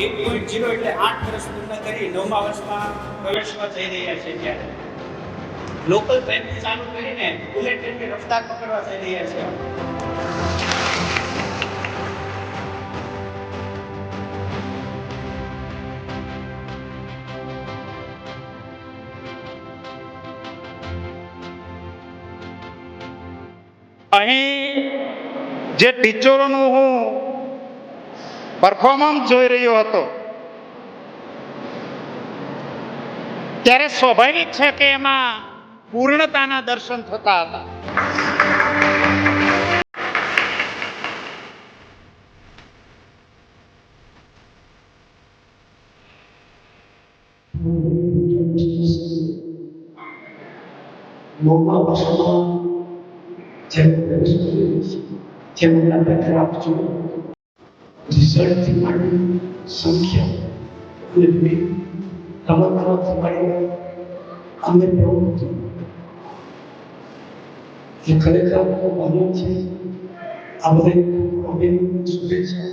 1.0 એટલે 8 વર્ષ પૂર્ણ કરી 9મા વર્ષમાં પ્રવેશવા જઈ રહ્યા છે ત્યારે લોકલ ટ્રેનથી ચાલુ કરીને બુલેટ ટ્રેનની રફતાર પકડવા જઈ રહ્યા છે. અહીં જે ટીચરોનું હું પરફોર્મન્સ જોઈ રહ્યો હતો ત્યારે સ્વાભાવિક છે કે એમાં પૂર્ણતાના દર્શન થતા હતા. નોમાં વર્ષોમાં જેમ પ્રવેશ કરી છે જેમ આપણે ખરાબ છું રિઝલ્ટથી માંડી સંખ્યા અને તમારાથી માંડીને અમે પ્રવૃત્તિ એ ખરેખર ખૂબ આનંદ છે. આ બધા અભિનંદન શુભેચ્છા